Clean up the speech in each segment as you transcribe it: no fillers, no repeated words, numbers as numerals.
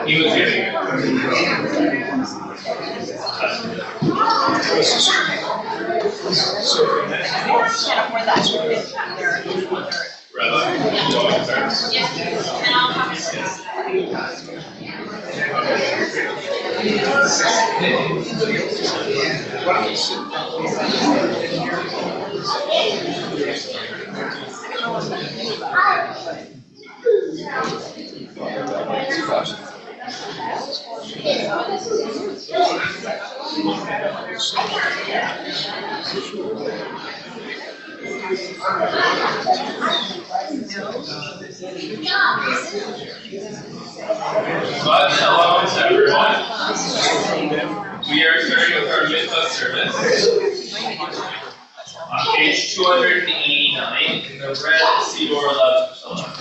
He was getting it. But shalom to everyone. We are starting with our mitzvah service on page 289 in the red Sidor Love Shalom.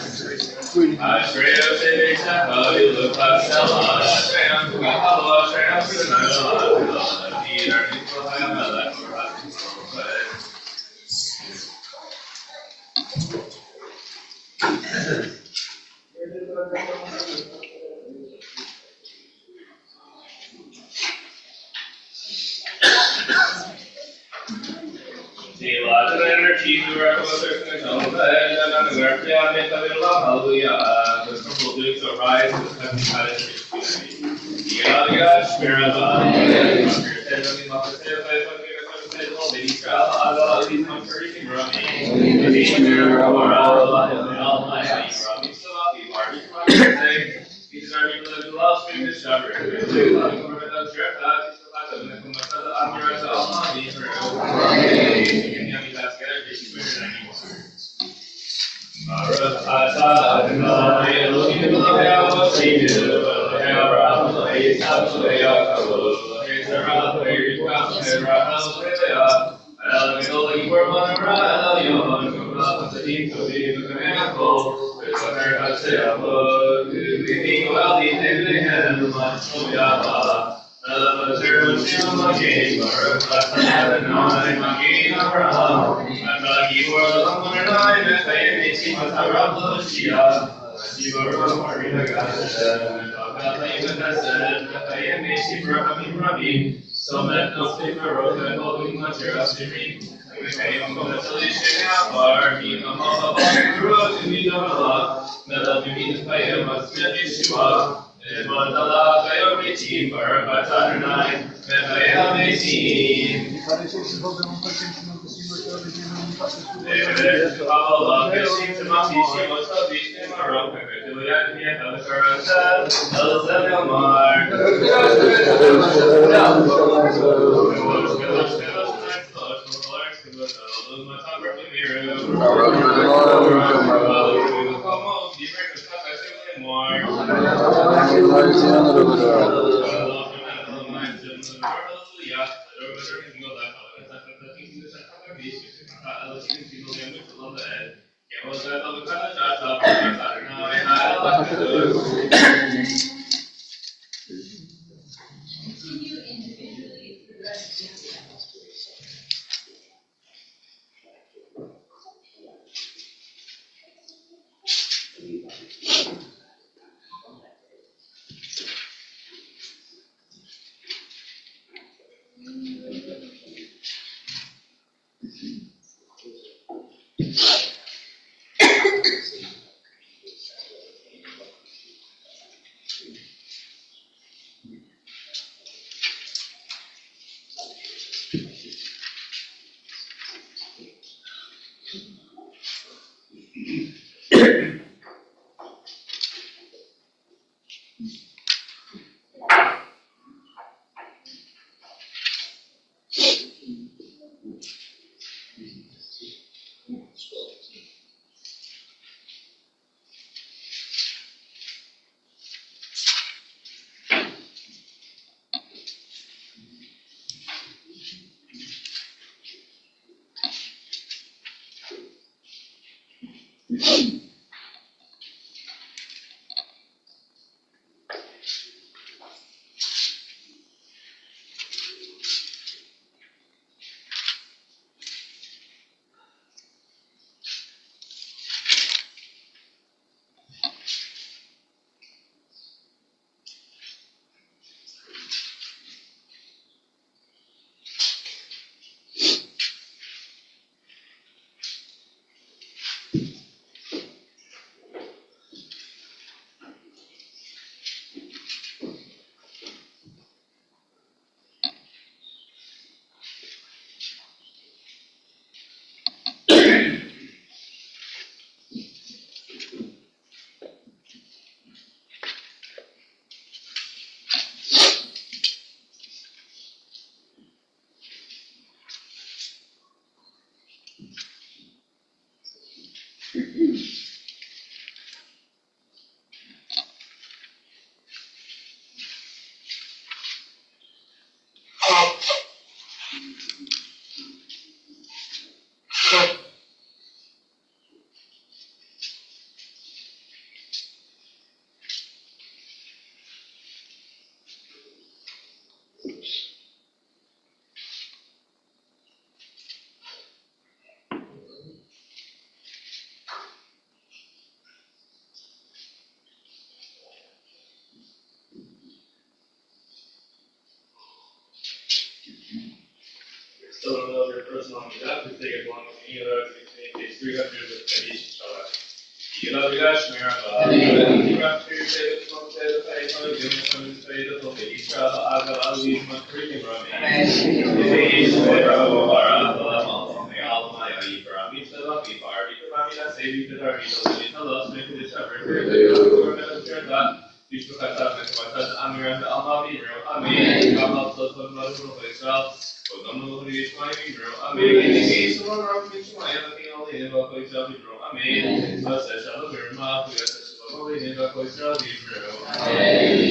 Still don't know your personal midah, please take it along with me. Page 300 of Edish Shabbat. Yila Midah Shmir Abba. Yila Shmir Shayda Shmon Shayda Shayda Yom Shmir Shayda Shmon Yisrael Aga Ali Makrikim Rami. Edish Shmir Abba. May Allah Maya Yibrami Shabbat Yibar Yibrami Sevi Kedar Yidah Yidah Make it a shepherd. Yishbukata Mekwatat Amiran Almavi Ro Amin. God loves us of Israel. وَضَمَّهُ لِيَشْمَعِ بِرُو أَمِينَ سُمَنْ رَبِّ شُمَعِ يَلَكِنَ اللَّهِ نِبَا كُوِسْرَا بِرُو أَمِينَ وَسَشَلُ بِرْمَا كُوِسْرَا اللَّهِ نِبَا كُوِسْرَا بِرُو أَمِين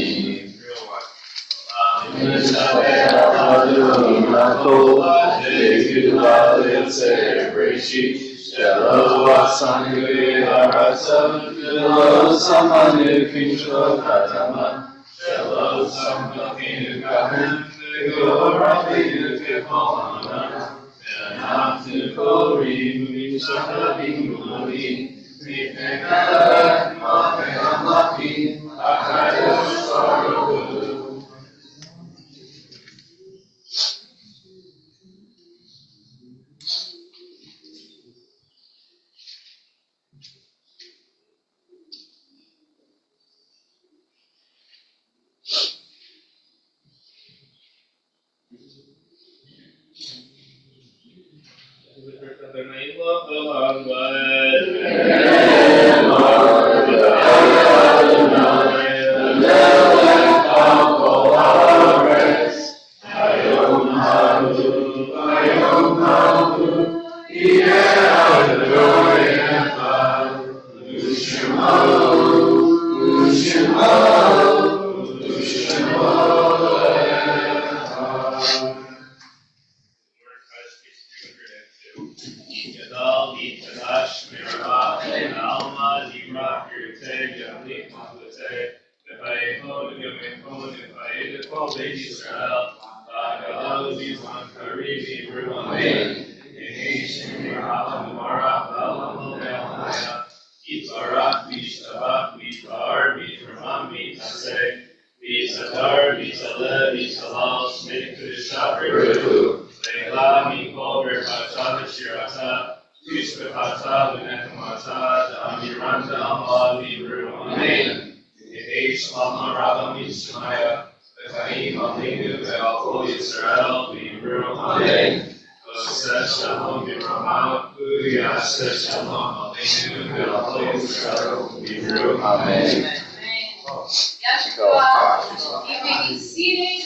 You may be seated,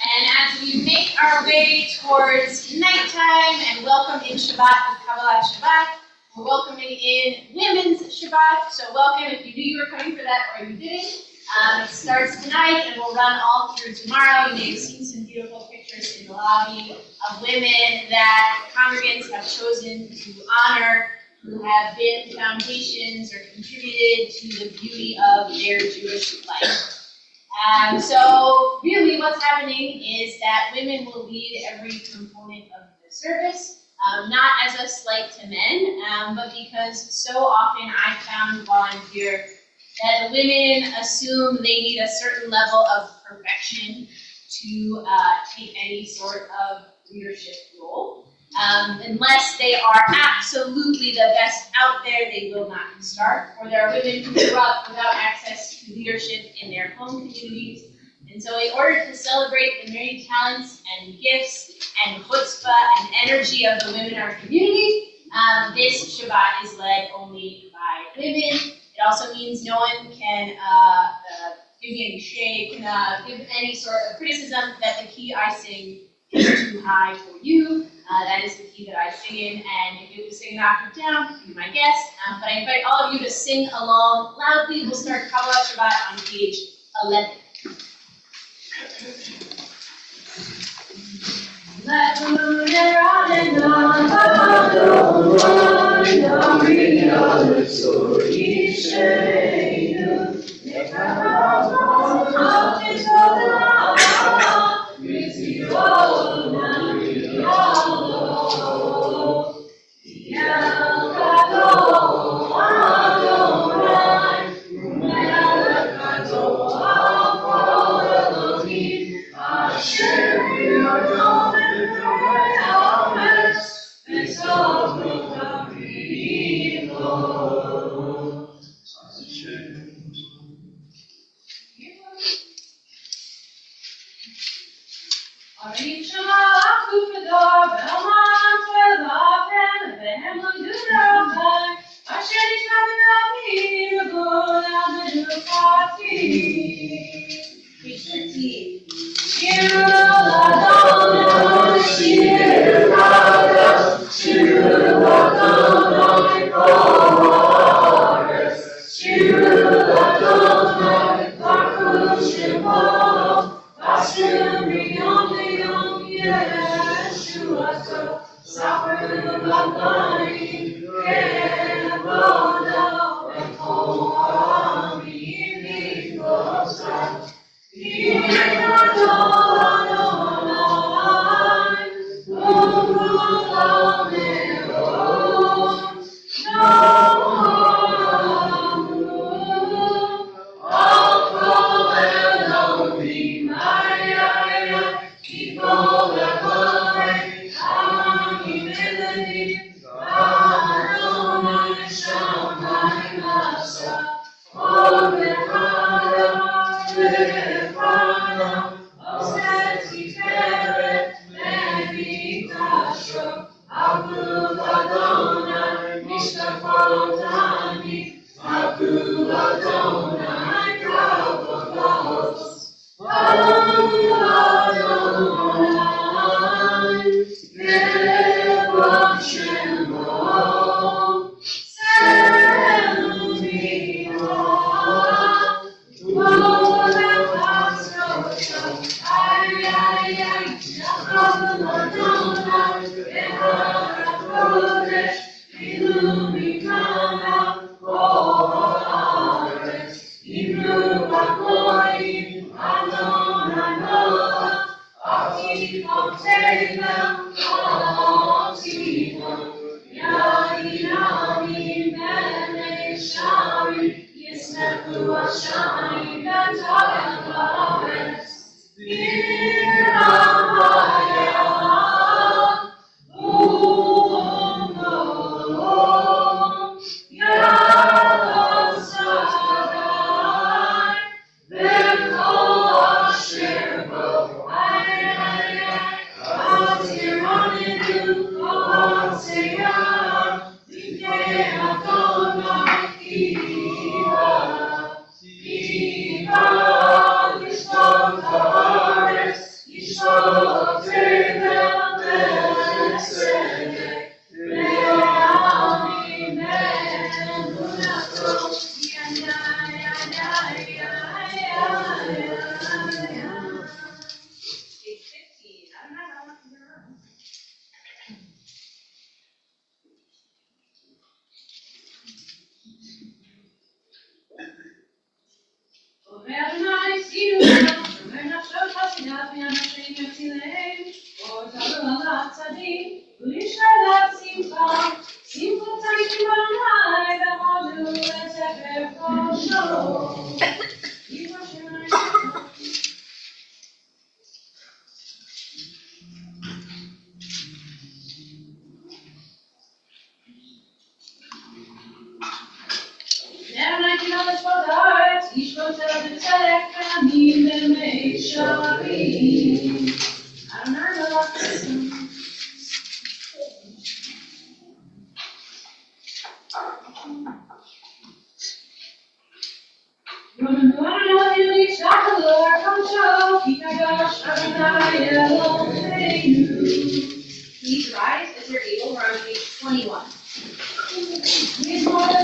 and as we make our way towards nighttime and welcome in Shabbat and Kabbalah Shabbat, we're welcoming in Women's Shabbat. So welcome if you knew you were coming for that or you didn't. It starts tonight and will run all through tomorrow. You may have seen some beautiful pictures in the lobby of women that congregants have chosen to honor who have been foundations or contributed to the beauty of their Jewish life. So really what's happening is that women will lead every component of the service, not as a slight to men, but because so often I found while I'm here that the women assume they need a certain level of perfection to take any sort of leadership role. Unless they are absolutely the best out there, they will not start. Or there are women who grew up without access to leadership in their home communities. And so in order to celebrate the many talents and gifts and chutzpah and energy of the women in our community, this Shabbat is led only by women. It also means no one can give me any shade, can give any sort of criticism that the key I sing is too high for you. That is the key that I sing in, and if it was singing an octave down, be my guest. But I invite all of you to sing along loudly. We'll start Kabbalah Shabbat on page 11. Let the moon run and Please rise as you're able. We're on page 21.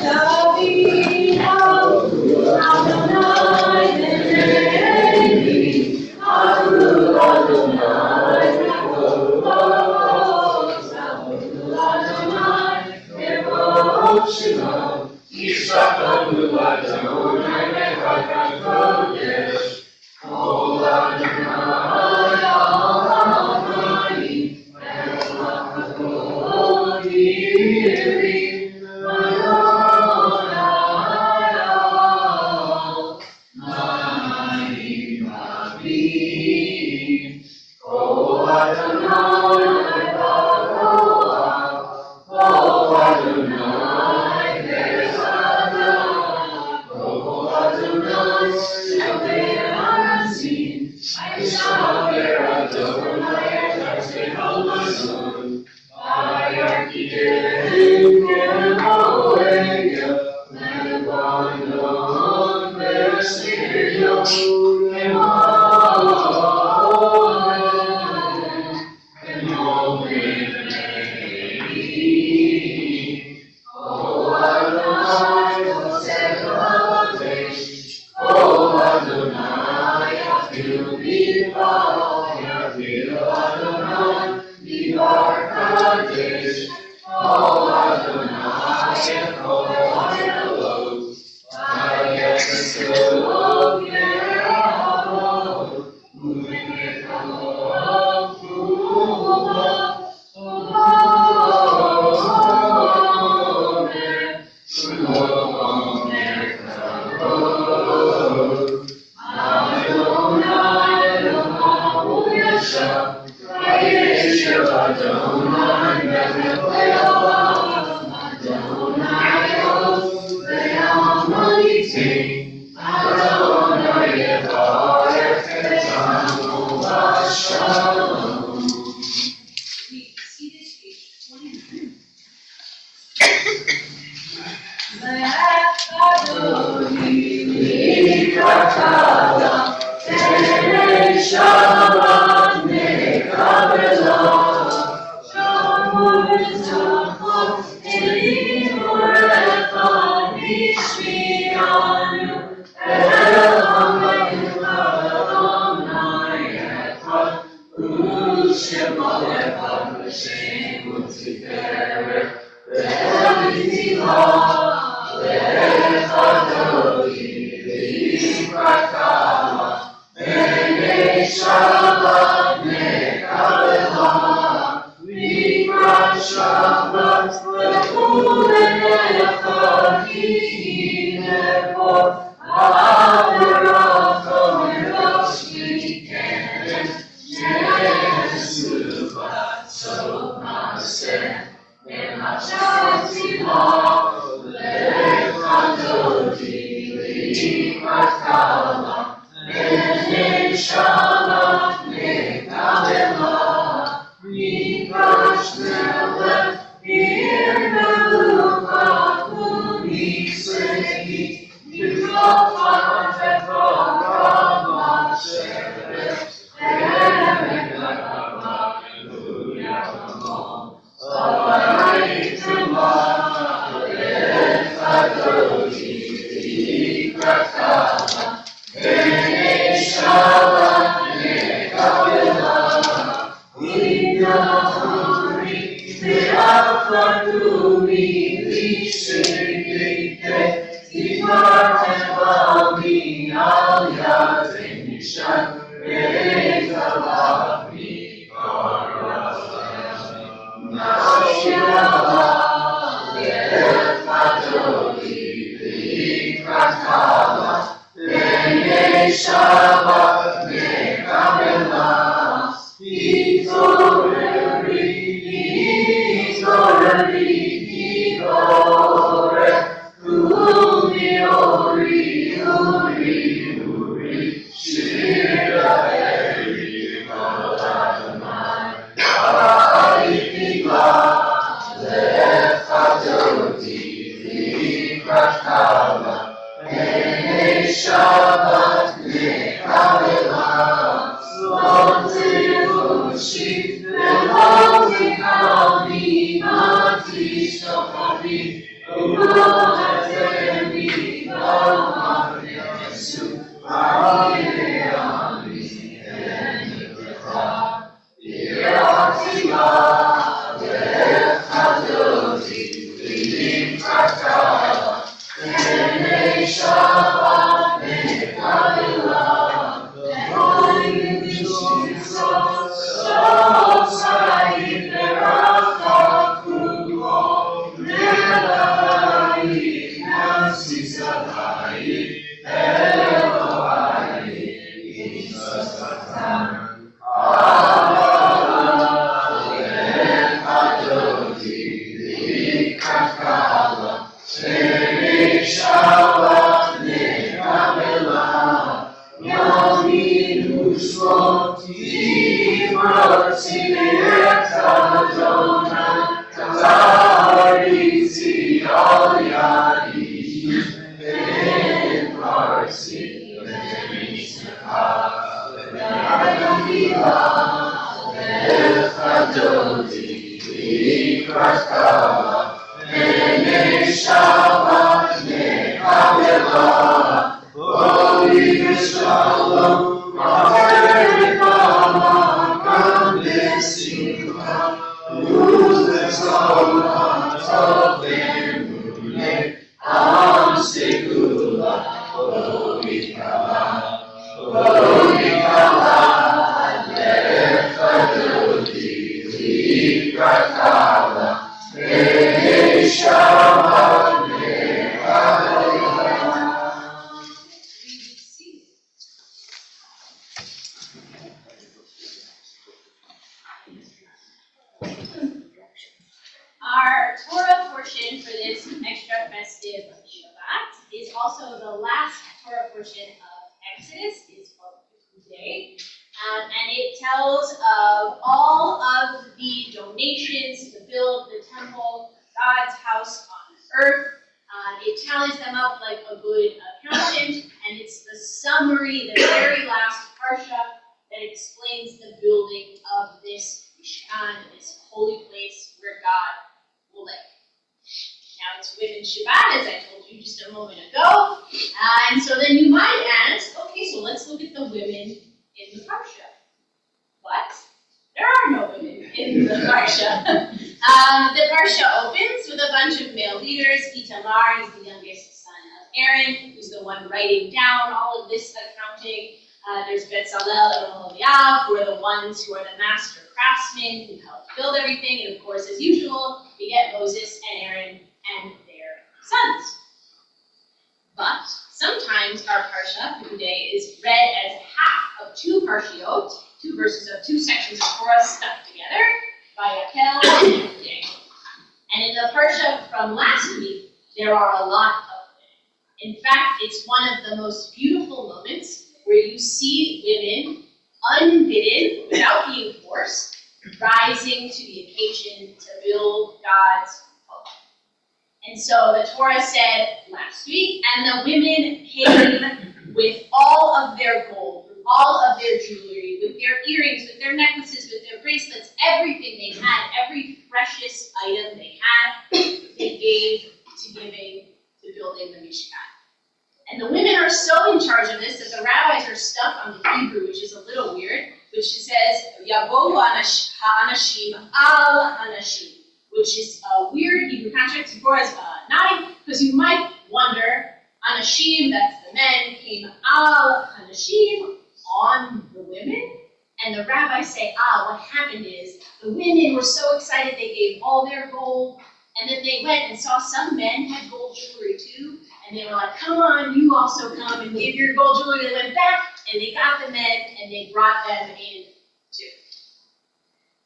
Glory, glory, glory. Our Torah portion for this extra festive Shabbat is also the last Torah portion of Exodus. It's called Today. And it tells of all of the donations to build the temple, God's house on earth. It tallies them up like a good accountant, and it's the summary, the very last parsha, that explains the building of this Mishkan, this holy place where God will live. Now it's Women Shabbat, as I told you just a moment ago. And so then you might ask, okay, so let's look at the women in the parsha. What? There are no women in the parsha. The parsha opens with a bunch of male leaders. Itamar is the youngest son of Aaron, who's the one writing down all of this accounting. There's Betzalel and Oholiab, who are the ones who are the master craftsmen who help build everything. And of course, as usual, we get Moses and Aaron and their sons. But sometimes our parsha today is read as half of two parshiot, two verses of two sections of Torah stuck together by Yakel and Day. And in the parsha from last week, there are a lot of them. In fact, it's one of the most beautiful moments where you see women unbidden, without being forced, rising to the occasion to build God's home. And so the Torah said last week, and the women came with all of their gold, with all of their jewelry, with their earrings, with their necklaces, with their bracelets, everything they had, every precious item they had, they gave to giving to building the Mishkan. And the women are so in charge of this that the rabbis are stuck on the Hebrew, which is a little weird, which says, Yavohu ha'anashim al hanashim, which is a weird Hebrew contract. Deborah's nodding, because you might wonder, anashim, that's the men, came al hanashim, on the women. And the rabbis say, what happened is, the women were so excited they gave all their gold, and then they went and saw some men had gold jewelry too, and they were like, come on, you also come and give your gold jewelry. They went back, and they got the men, and they brought them in too.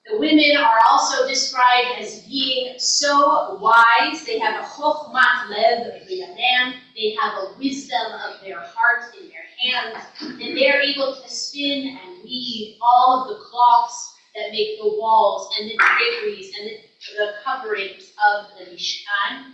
The women are also described as being so wise. They have a chokhmat lev v'yadam. They have a wisdom of their heart in their hands, and they're able to spin and weave all of the cloths that make the walls and the draperies and the coverings of the Mishkan.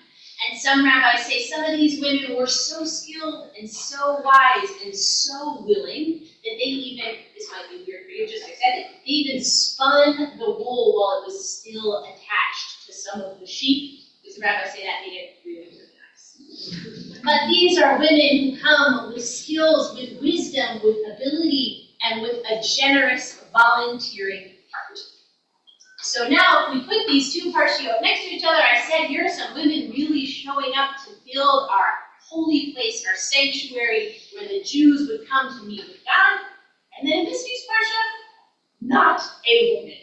And some rabbis say some of these women were so skilled and so wise and so willing that they even, this might be weird for you, just like I said, they even spun the wool while it was still attached to some of the sheep, because the rabbis say that made it really, really nice. But these are women who come with skills, with wisdom, with ability, and with a generous, volunteering heart. So now, if we put these two parshiot next to each other, I said here are some women really showing up to build our holy place, our sanctuary, where the Jews would come to meet with God. And then in this week's parsha, not a woman.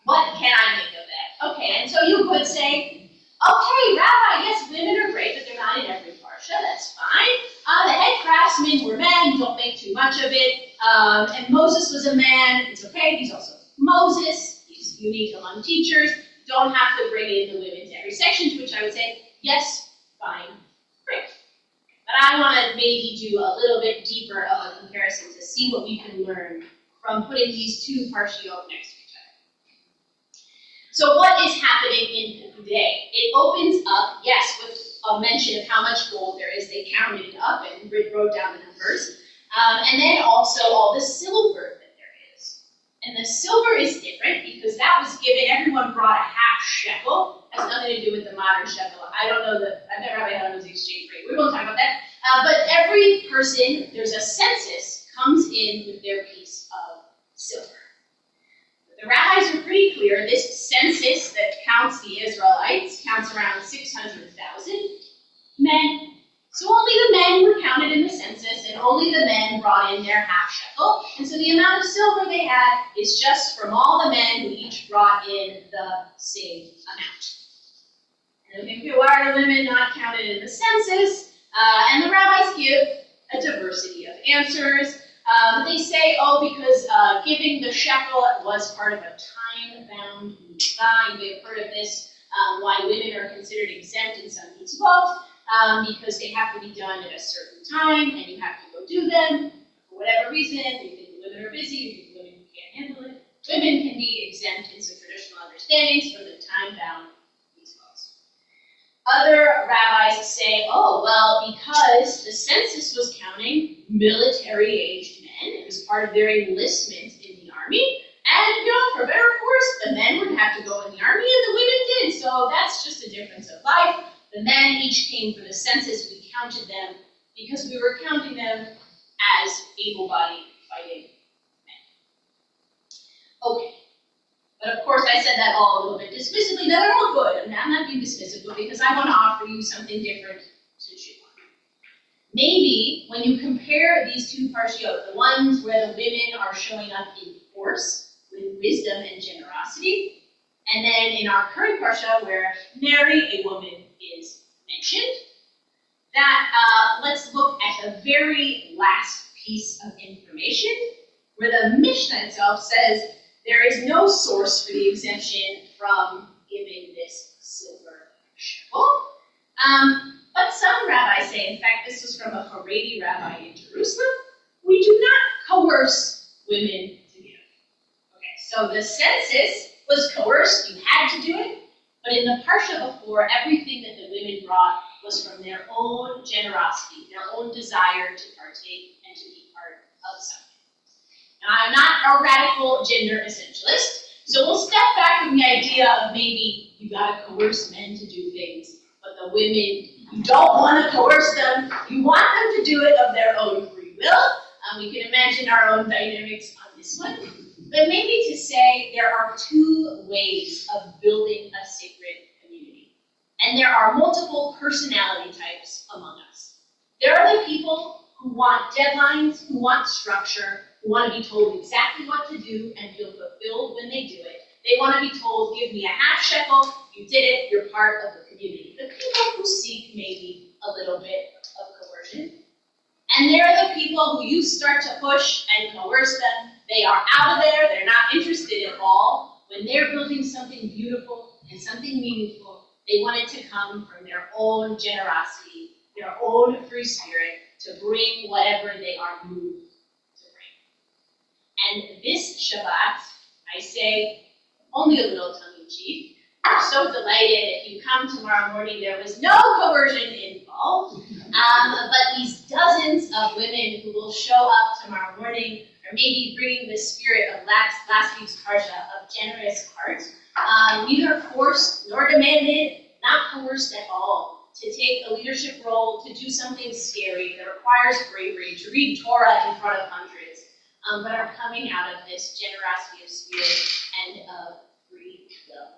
What can I make of that? Okay, and so you could say, okay, Rabbi, yes, women are great, but they're not in every parsha. That's fine. The head craftsmen were men. Don't make too much of it. And Moses was a man. It's okay. He's also Moses. He's unique among teachers. Don't have to bring in the women to every section, to which I would say, yes, fine, great. But I want to maybe do a little bit deeper of a comparison to see what we can learn from putting these two parshiot next to each other. So what is happening in the day? It opens up, yes, with a mention of how much gold there is. They counted it up and wrote down the numbers. And then also all the silver that there is. And the silver is different because that was given, everyone brought a half shekel. Has nothing to do with the modern shekel. I don't know I bet Rabbi Helen knows the exchange rate. We won't talk about that. But every person, there's a census, comes in with their piece of silver. The rabbis are pretty clear. This census that counts the Israelites counts around 600,000 men. So only the men were counted in the census, and only the men brought in their half shekel. And so the amount of silver they had is just from all the men who each brought in the same amount. And we think, why are the women not counted in the census? And the rabbis give a diversity of answers. They say, because giving the shekel was part of a time-bound mitzvah. You may have heard of this, why women are considered exempt in some mitzvot, because they have to be done at a certain time, and you have to go do them. For whatever reason, you think the women are busy, you think the women can't handle it. Women can be exempt in some traditional understandings from the time-bound mitzvot. Other rabbis say, because the census was counting military-aged men, it was part of their enlistment in the army, and for better or worse, the men would have to go in the army, and the women did, so that's just a difference of life. The men each came for the census, we counted them, because we were counting them as able-bodied fighting men. Okay. But of course, I said that all a little bit dismissively. Now, they're all good. I'm not being dismissive, but because I want to offer you something different to chew on. Maybe when you compare these two parshiot, the ones where the women are showing up in force with wisdom and generosity, and then in our current parsha where Mary, a woman, is mentioned, that let's look at the very last piece of information where the Mishnah itself says, there is no source for the exemption from giving this silver shekel. But some rabbis say, in fact, this was from a Haredi rabbi in Jerusalem, we do not coerce women to give. Okay, so the census was coerced, you had to do it, but in the parsha before, everything that the women brought was from their own generosity, their own desire to partake and to be part of something. Now, I'm not a radical gender essentialist, so we'll step back from the idea of maybe you gotta coerce men to do things, but the women, you don't want to coerce them, you want them to do it of their own free will. We can imagine our own dynamics on this one. But maybe to say there are two ways of building a sacred community. And there are multiple personality types among us. There are the people who want deadlines, who want structure, who want to be told exactly what to do and feel fulfilled when they do it. They want to be told, give me a half shekel, you did it, you're part of the community. The people who seek maybe a little bit of coercion. And they're the people who you start to push and coerce them. They are out of there, they're not interested at all. When they're building something beautiful and something meaningful, they want it to come from their own generosity, their own free spirit, to bring whatever they are moved to bring. And this Shabbat, I say, only a little tongue-in-cheek, We're so delighted. If you come tomorrow morning, there was no coercion involved. But these dozens of women who will show up tomorrow morning are maybe bringing the spirit of last week's parsha of generous heart, neither forced nor demanded, not coerced at all, to take a leadership role, to do something scary that requires bravery, to read Torah in front of hundreds, but are coming out of this generosity of spirit and of free will.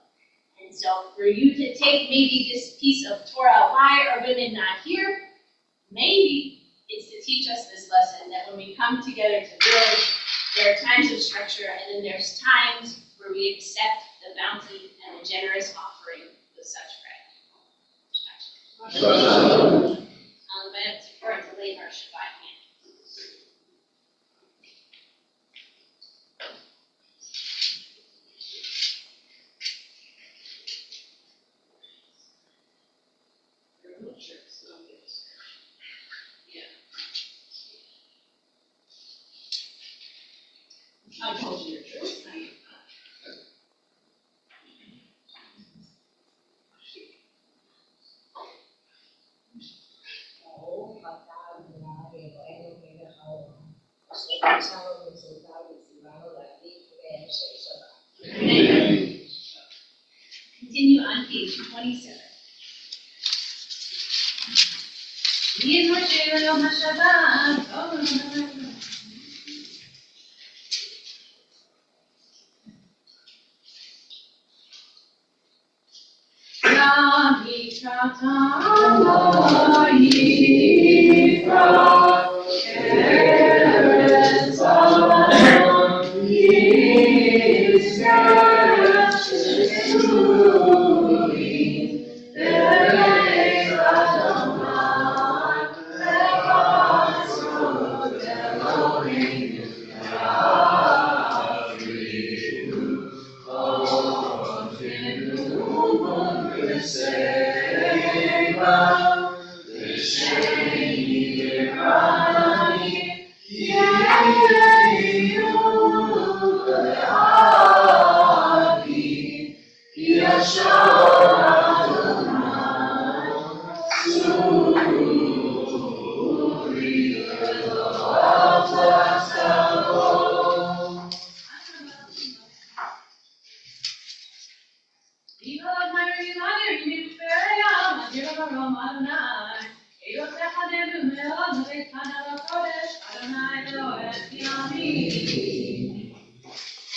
And so for you to take maybe this piece of Torah, why are women not here? Maybe it's to teach us this lesson that when we come together to build, there are times of structure, and then there's times where we accept the bounty and the generous offering with such prayer. But it's important to lay our Shabbat hand. I told you your truth. Continue on page 27.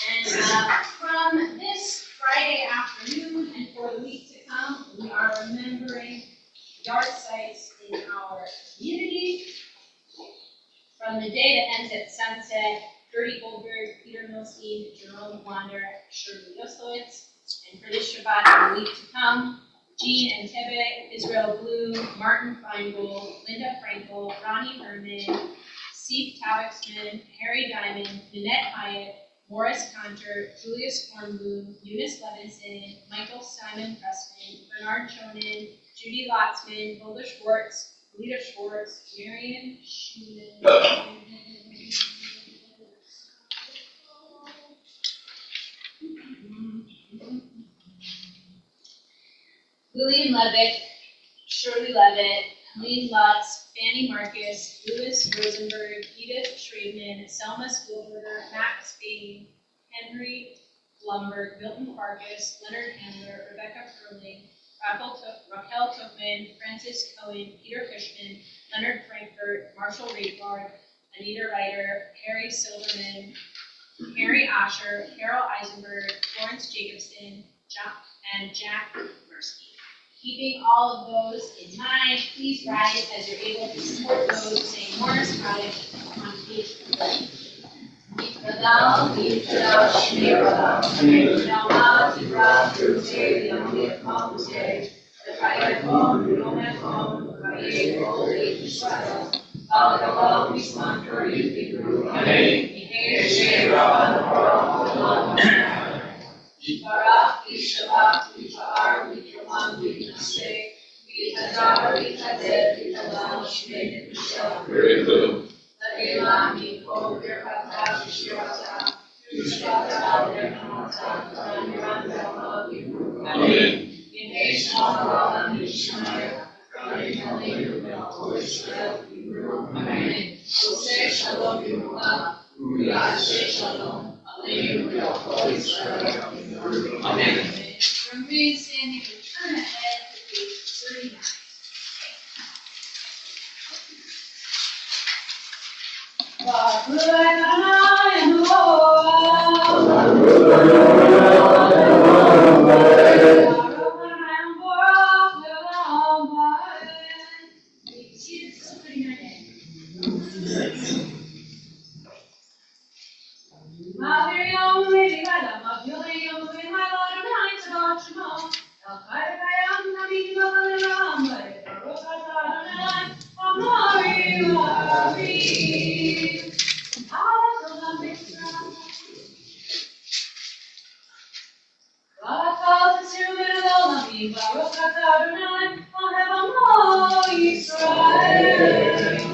And from this Friday afternoon and for the week to come, we are remembering yard sites in our community. From the day that ends at sunset, Gertie Goldberg, Peter Milstein, Jerome Wander, Shirley Yoslowitz. And for this Shabbat and the week to come, Jean and Tebe, Israel Blue, Martin Feingold, Linda Frankel, Ronnie Herman, Steve Taviksman, Harry Diamond, Nanette Hyatt, Morris Conter, Julius Kornblum, Eunice Levinson, Michael Simon Pressman, Bernard Chonin, Judy Lotzman, Hilda Schwartz, Lita Schwartz, Marion Schumann, Lillian Levitt, Shirley Levitt, Helene Lutz, Fanny Marcus, Louis Rosenberg, Edith Schrademan, Selma Spielberger, Max Bain, Henry Blumberg, Milton Farkas, Leonard Handler, Rebecca Perling, Raquel Tuchman, Francis Cohen, Peter Fishman, Leonard Frankfurt, Marshall Reitbard, Anita Ryder, Harry Silverman, Harry Asher, Carol Eisenberg, Florence Jacobson, and Jack Mursky. Keeping all of those in mind, please rise as you're able to support those saying Morris Cottage on page 30. Yitradal, Yitradal, Shmiradal, Shalmah, Tibrah, Rute, Yamit, Malute, V'chayekon, Yomekon, V'chayekon, Yisrael, Al-Gabal, Bisman, Karim, Bibru, Amen, Yihei, Shei-Rabban, Baruch, Yiparach, Yishabach, Yipar, Yitraman, Yitnaseh, Yitadar, Yitadeh, Yitadal, Shmei, Yishal, Elam, Yikol, Birkata, Yishirata, Yishbata, Yirmata, Yiran, Yama, Yibru, Remain standing and turn ahead to page 39.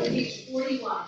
Page 41.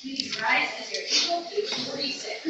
Please rise as you're able, page 46.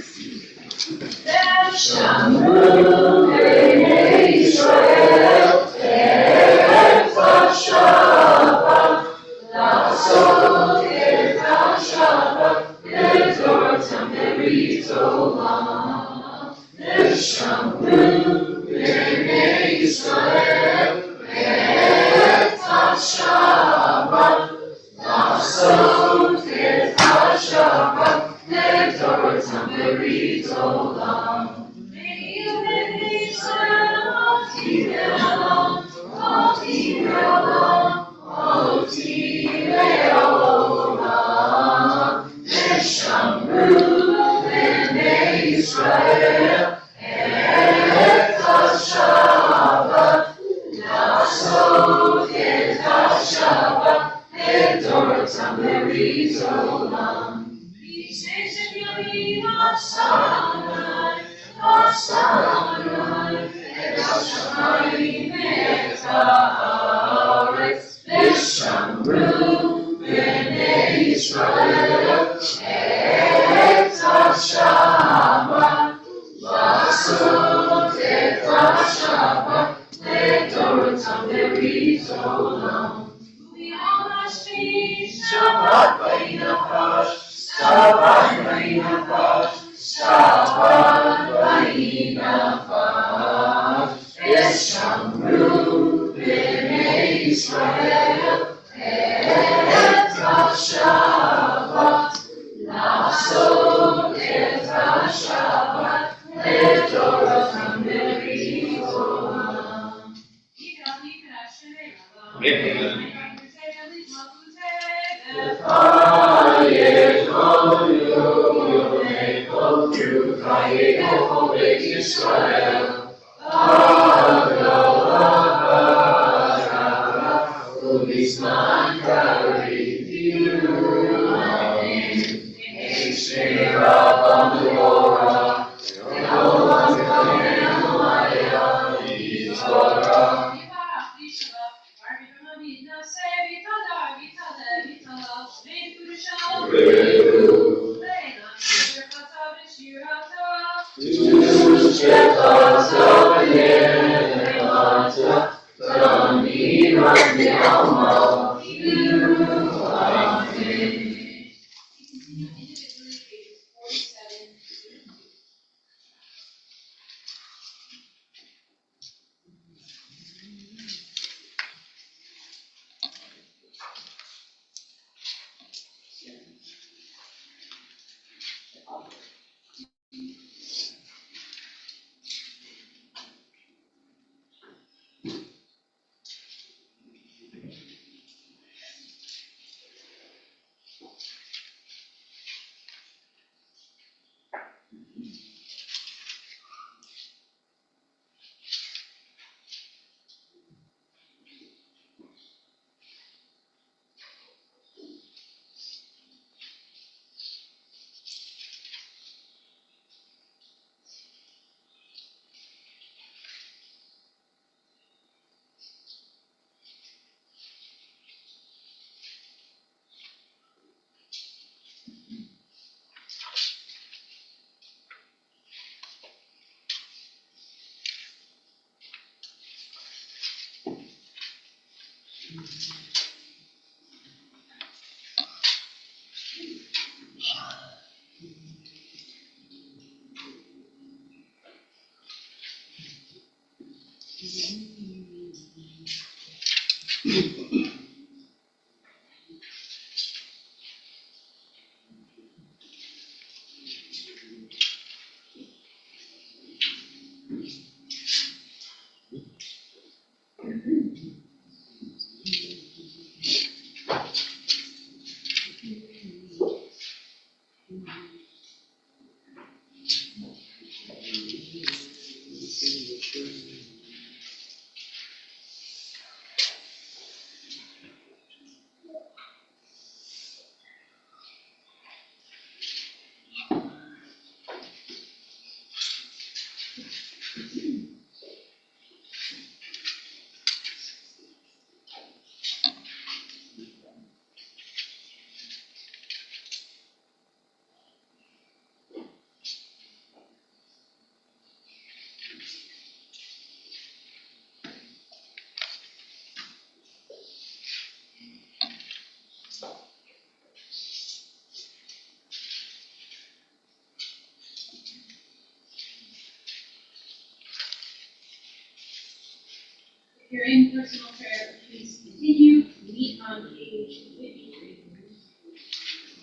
If you're in personal prayer, please continue. Meet on page 53.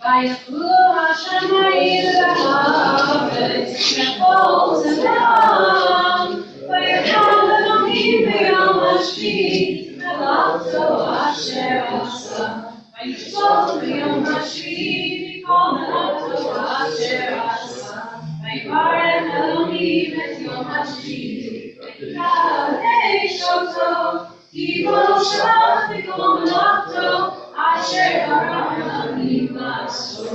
Vayakulu Hashemayim V'Haaretz V'Chol Zedam Vayakal Elohim B'Yom HaShvi V'Lavto Asher Asa Vayisol B'Yom HaShvi V'Kol Melavto Asher Asa Vayivarech Elohim Et Yom HaShvi V'Yikadesh Oto Kivol Shabbat V'Kol Melavto Asher Bara Elohim La'asot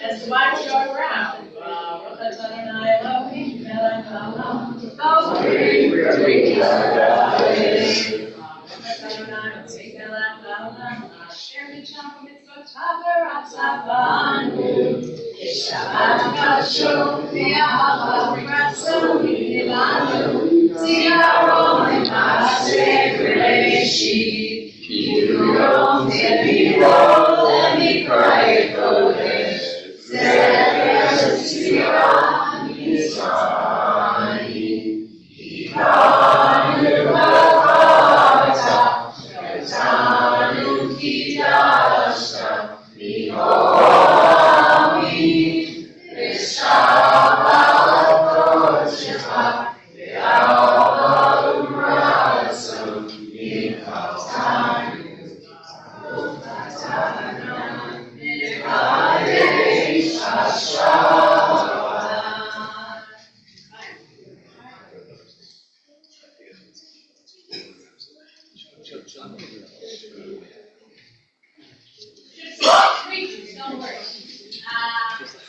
As the Bible goes around,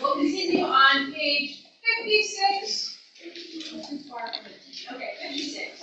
we'll continue on page 56. Okay, 56.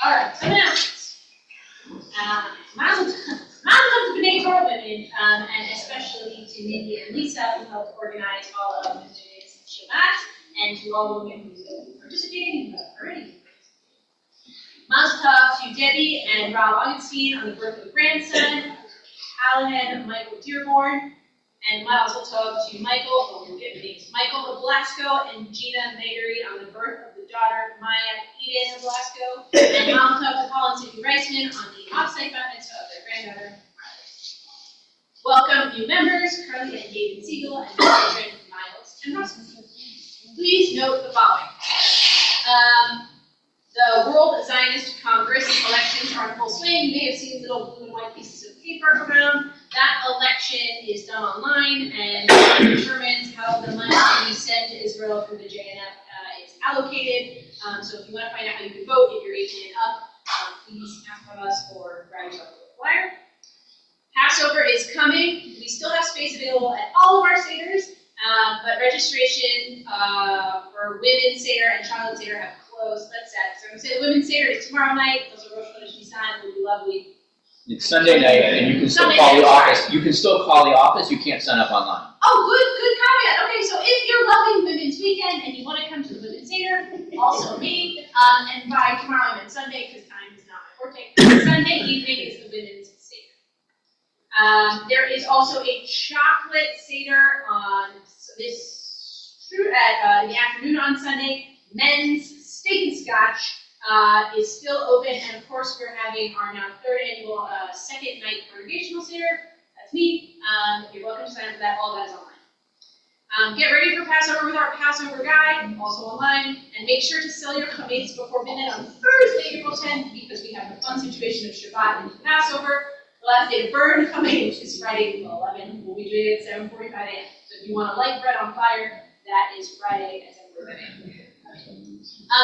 Alright, so now, Mazel tov to B'nai Torah women, and especially to Mindy and Lisa, who helped organize all of today's Shabbat, and to all the women who will be participating already. Mazel tov to Debbie and Rob Augustine on the birth of a grandson, Callahan Michael Dearborn, and Mazel tov to Michael, Michael Blasco and Gina Mayeri on the birth of the daughter, Maya Eden Blasco, and Mazel tov to Paul and Cindy Reisman on the offsite bat mitzvah of their granddaughter, Riley. Welcome new members, Carly and David Siegel, and children Miles and Rasmussen. Please note the following. The World Zionist Congress elections are in full swing. You may have seen little blue and white pieces of paper around. That election is done online and determines how the money to be sent to Israel through the JNF is allocated. So if you want to find out how you can vote, if you're 18 and up, please ask of us or grab yourself a flyer. Passover is coming. We still have space available at all of our seders, but registration for Women's Seder and Child Seder have closed. That's sad. So I'm going to say the Women's Seder is tomorrow night. Those are Rosh Chodesh Nisan. It will be lovely. It's Sunday night, and you can still call the office. You can still call the office. You can't sign up online. Oh, good caveat. Okay, so if you're loving Women's Weekend and you want to come to the Women's Seder, also me, and by tomorrow I meant Sunday because time is not my forte. Sunday evening is the Women's Seder. There is also a chocolate Seder on in the afternoon on Sunday. Men's steak and scotch is still open, and of course we're having our now third annual second night congregational Seder. That's me. You're welcome to sign up for that. All that is online. Get ready for Passover with our Passover guide, also online, and make sure to sell your chametz before midnight on Thursday, April 10th, because we have the fun situation of Shabbat and Passover. The last day to burn chametz, which is Friday, April 11th. We'll be doing it at 7:45 a.m. So if you want to light bread on fire, that is Friday at 7:45 a.m.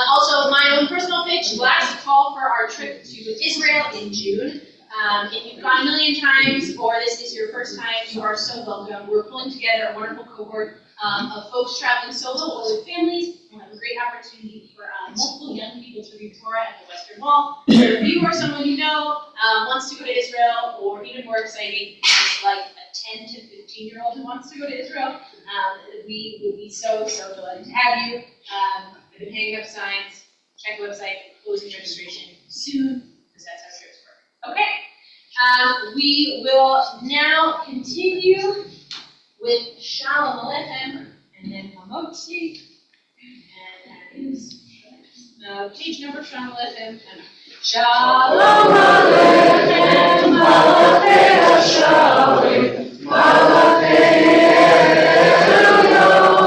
Also, my own personal pitch, last call for our trip to Israel in June. If you've gone a million times or this is your first time, you are so welcome. We're pulling together a wonderful cohort of folks traveling solo or with families. We'll have a great opportunity for multiple young people to read Torah at the Western Wall. So if you or someone you know wants to go to Israel, or even more exciting, like a 10 to 15-year-old who wants to go to Israel, we would be so delighted to have you. I've been hanging up signs. Check the website, closing registration soon, because that's how trips work. Okay, we will now continue with Shalom Aleichem, and then Hamotzi, and that is page number Shalom Aleichem. Shalom Aleichem, Malachei Hashalim, Malachei Elyon.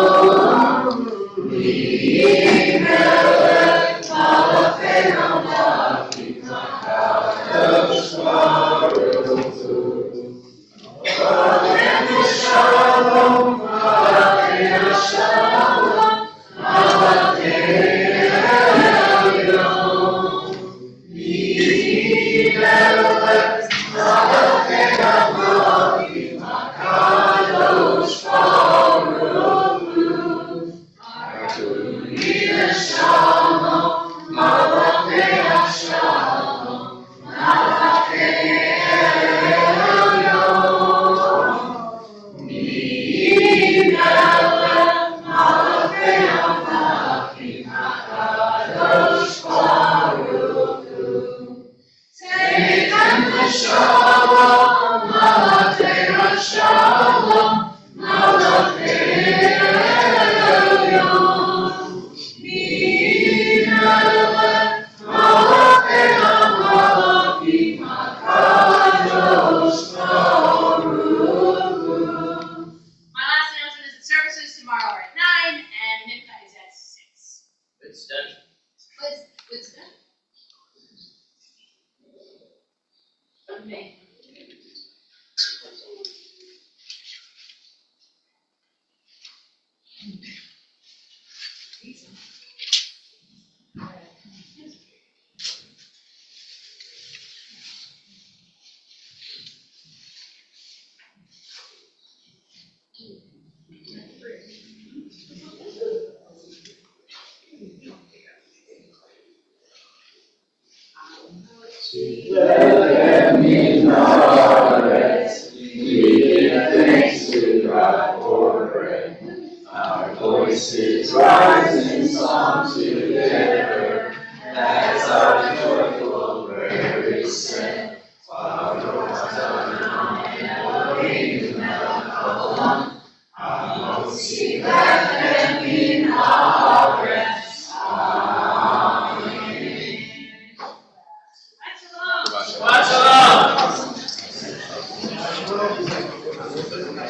Let me not rest. We give thanks to God for bread. Our voices rise in song together.